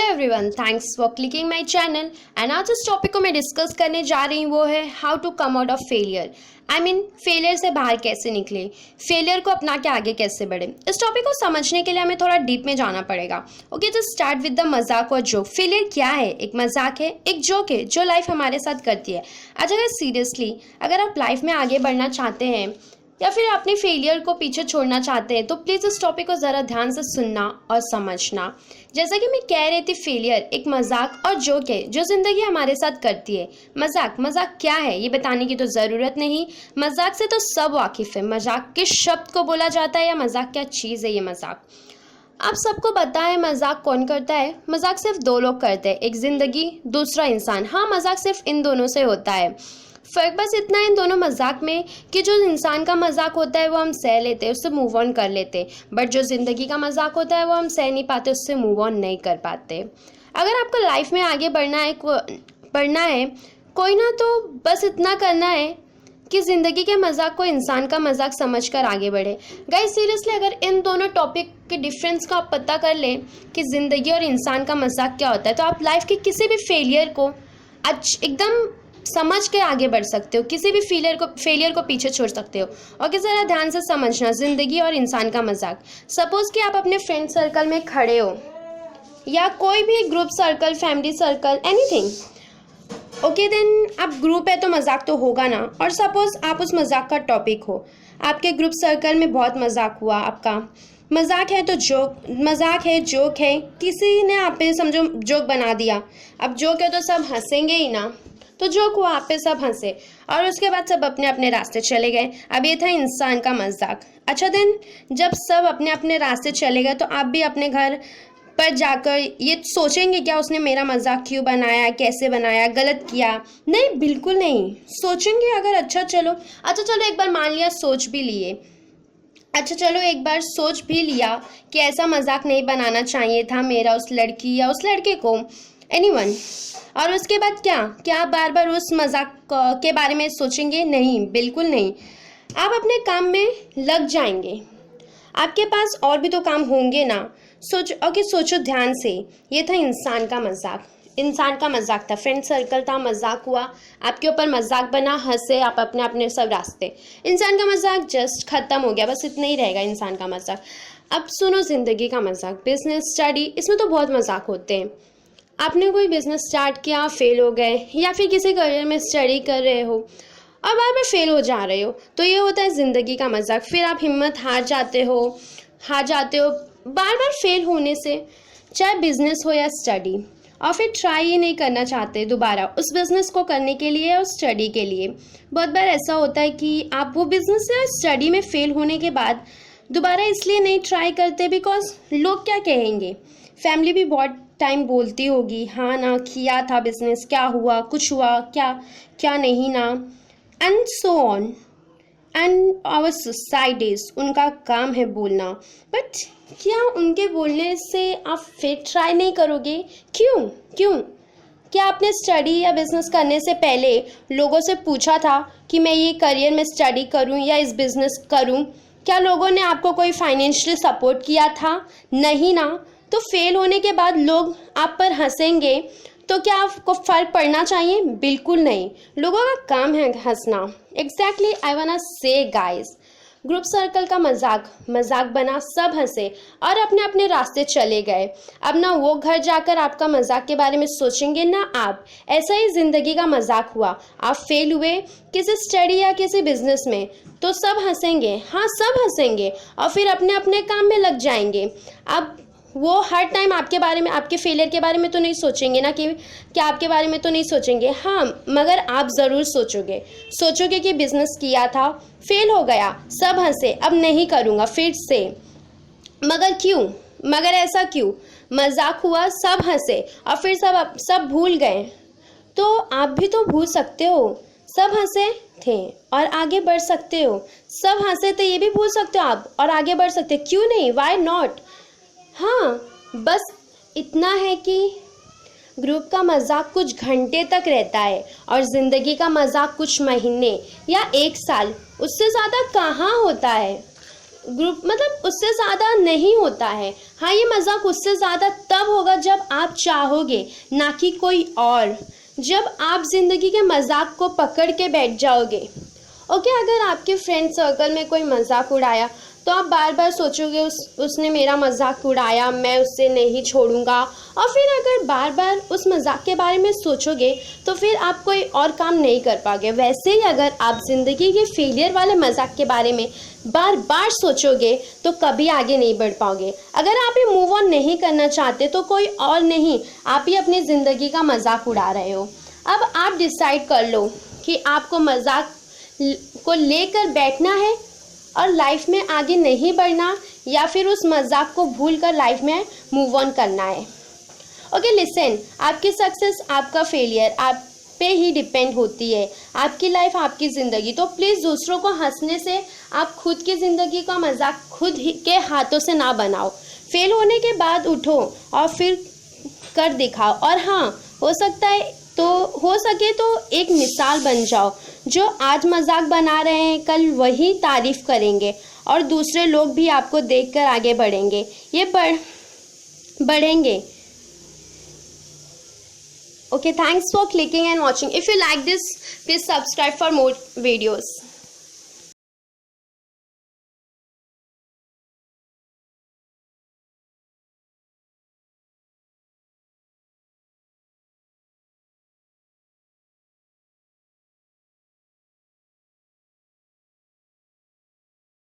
Everyone, thanks for clicking my channel. And आज इस topic को मैं डिस्कस करने जा रही हूँ वो है how to come out of failure. Failure से बाहर कैसे निकले, फेलियर को अपना के आगे कैसे बढ़े। इस टॉपिक को समझने के लिए हमें थोड़ा डीप में जाना पड़ेगा। ओके, तो स्टार्ट विद द मजाक और जोक। फेलियर क्या है? एक मजाक है, एक जोक है जो लाइफ हमारे साथ करती है। आज अगर सीरियसली अगर आप लाइफ में आगे बढ़ना चाहते हैं या फिर अपने फेलियर को पीछे छोड़ना चाहते हैं तो प्लीज़ इस टॉपिक को ज़रा ध्यान से सुनना और समझना। जैसा कि मैं कह रही थी, फेलियर एक मजाक और जोक है जो ज़िंदगी हमारे साथ करती है। मजाक क्या है ये बताने की तो ज़रूरत नहीं, मजाक से तो सब वाकिफ़ है। मजाक किस शब्द को बोला जाता है या मजाक क्या चीज़ है ये मजाक। आप सबको पता है मजाक कौन करता है? मजाक सिर्फ दो लोग करते हैं, एक ज़िंदगी, दूसरा इंसान। हाँ, मजाक सिर्फ इन दोनों से होता है। फ़र्क बस इतना है इन दोनों मजाक में कि जो इंसान का मजाक होता है वो हम सह लेते हैं, उससे मूव ऑन कर लेते हैं। बट जो ज़िंदगी का मजाक होता है वो हम सह नहीं पाते, उससे मूव ऑन नहीं कर पाते। अगर आपको लाइफ में आगे बढ़ना है कोई ना, तो बस इतना करना है कि ज़िंदगी के मजाक को इंसान का मजाक समझकर आगे बढ़े। गाइस सीरियसली, अगर इन दोनों टॉपिक के डिफरेंस को आप पता कर लें कि ज़िंदगी और इंसान का मजाक क्या होता है, तो आप लाइफ के किसी भी फेलियर को एकदम समझ के आगे बढ़ सकते हो, किसी भी फेलियर को पीछे छोड़ सकते हो। और कि ज़रा ध्यान से समझना, ज़िंदगी और इंसान का मजाक। सपोज़ कि आप अपने फ्रेंड सर्कल में खड़े हो या कोई भी group circle, family circle, anything. Okay then, आप ग्रुप है तो मजाक तो होगा ना। और सपोज़ आप उस मजाक का टॉपिक हो, आपके ग्रुप सर्कल में बहुत मजाक हुआ, आपका मजाक है तो जोक है, किसी ने आप पे समझो जोक बना दिया। अब जोक है तो सब हंसेंगे ही ना, तो जोक हुआ, आप पे सब हंसे और उसके बाद सब अपने अपने रास्ते चले गए। अब ये था इंसान का मजाक। अच्छा देन, जब सब अपने अपने रास्ते चले गए तो आप भी अपने घर पर जाकर ये सोचेंगे क्या उसने मेरा मजाक क्यों बनाया, कैसे बनाया, गलत किया? नहीं, बिल्कुल नहीं सोचेंगे। अगर अच्छा चलो एक बार मान लिया, सोच भी लिए, अच्छा चलो एक बार सोच भी लिया कि ऐसा मजाक नहीं बनाना चाहिए था मेरा उस लड़की या उस लड़के को, एनीवन। और उसके बाद क्या आप बार बार उस मजाक के बारे में सोचेंगे? नहीं, बिल्कुल नहीं। आप अपने काम में लग जाएंगे, आपके पास और भी तो काम होंगे ना। सोचो ध्यान से। ये था इंसान का मजाक था, फ्रेंड सर्कल था, मजाक हुआ, आपके ऊपर मजाक बना, हंसे आप अपने अपने सब रास्ते। इंसान का मजाक जस्ट खत्म हो गया, बस इतना ही रहेगा इंसान का मजाक। अब सुनो ज़िंदगी का मजाक, बिजनेस, स्टडी, इसमें तो बहुत मजाक होते हैं। आपने कोई बिजनेस स्टार्ट किया, फेल हो गए, या फिर किसी करियर में स्टडी कर रहे हो और बार बार फेल हो जा रहे हो, तो ये होता है ज़िंदगी का मजाक। फिर आप हिम्मत हार जाते हो बार बार फेल होने से, चाहे बिजनेस हो या स्टडी। और फिर ट्राई ही नहीं करना चाहते दोबारा उस बिज़नेस को करने के लिए और स्टडी के लिए। बहुत बार ऐसा होता है कि आप वो बिज़नेस या स्टडी में फेल होने के बाद दोबारा इसलिए नहीं ट्राई करते बिकॉज लोग क्या कहेंगे। फैमिली भी बहुत टाइम बोलती होगी, हाँ ना, किया था बिजनेस, क्या हुआ, कुछ हुआ क्या नहीं ना, and so on. And our societies, उनका काम है बोलना, बट क्या उनके बोलने से आप फिर ट्राई नहीं करोगे? क्यों? क्या आपने स्टडी या बिजनेस करने से पहले लोगों से पूछा था कि मैं ये करियर में स्टडी करूं या इस बिजनेस करूं? क्या लोगों ने आपको कोई फाइनेंशियल सपोर्ट किया था? नहीं ना। तो फेल होने के बाद लोग आप पर हंसेंगे, तो क्या आपको फ़र्क पड़ना चाहिए? बिल्कुल नहीं। लोगों का काम है हंसना। Exactly, I want say guys, group circle का मजाक बना, सब हंसे और अपने अपने रास्ते चले गए। अब ना वो घर जाकर आपका मजाक के बारे में सोचेंगे ना आप। ऐसा ही ज़िंदगी का मजाक हुआ, आप फेल हुए किसी स्टडी या किसी बिजनेस में, तो सब हंसेंगे, हाँ सब हंसेंगे और फिर अपने अपने काम में लग जाएंगे। अब वो हर टाइम आपके बारे में, आपके फेलियर के बारे में तो नहीं सोचेंगे ना, कि क्या आपके बारे में तो नहीं सोचेंगे। हाँ, मगर आप ज़रूर सोचोगे कि बिज़नेस किया था, फेल हो गया, सब हंसे, अब नहीं करूँगा फिर से। मगर ऐसा क्यों? मजाक हुआ, सब हंसे और फिर सब भूल गए। तो आप भी तो भूल सकते हो, सब हंसे थे और आगे बढ़ सकते हो। सब हंसे थे, ये भी भूल सकते हो आप और आगे बढ़ सकते हो। क्यों नहीं? Why not? हाँ, बस इतना है कि ग्रुप का मजाक कुछ घंटे तक रहता है और ज़िंदगी का मजाक कुछ महीने या एक साल, उससे ज़्यादा कहाँ होता है। ग्रुप मतलब उससे ज़्यादा नहीं होता है। हाँ, ये मजाक उससे ज़्यादा तब होगा जब आप चाहोगे, ना कि कोई और। जब आप ज़िंदगी के मजाक को पकड़ के बैठ जाओगे। ओके, अगर आपके फ्रेंड सर्कल में कोई मजाक उड़ाया तो आप बार बार सोचोगे उसने मेरा मजाक उड़ाया, मैं उससे नहीं छोड़ूंगा। और फिर अगर बार बार उस मजाक के बारे में सोचोगे तो फिर आप कोई और काम नहीं कर पाओगे। वैसे ही अगर आप ज़िंदगी के फेलियर वाले मजाक के बारे में बार बार सोचोगे तो कभी आगे नहीं बढ़ पाओगे। अगर आप ये मूव ऑन नहीं करना चाहते तो कोई और नहीं, आप ही अपनी ज़िंदगी का मजाक उड़ा रहे हो। अब आप डिसाइड कर लो कि आपको मजाक को लेकर बैठना है और लाइफ में आगे नहीं बढ़ना, या फिर उस मजाक को भूल कर लाइफ में मूव ऑन करना है। ओके लिसन, आपकी सक्सेस, आपका फेलियर आप पे ही डिपेंड होती है। आपकी लाइफ, आपकी ज़िंदगी। तो प्लीज़ दूसरों को हंसने से आप खुद की ज़िंदगी का मजाक खुद ही के हाथों से ना बनाओ। फेल होने के बाद उठो और फिर कर दिखाओ। और हाँ, हो सके तो एक मिसाल बन जाओ। जो आज मजाक बना रहे हैं कल वही तारीफ करेंगे और दूसरे लोग भी आपको देखकर आगे बढ़ेंगे। बढ़ेंगे। Okay, thanks for clicking and watching. If you like this, please subscribe for more videos.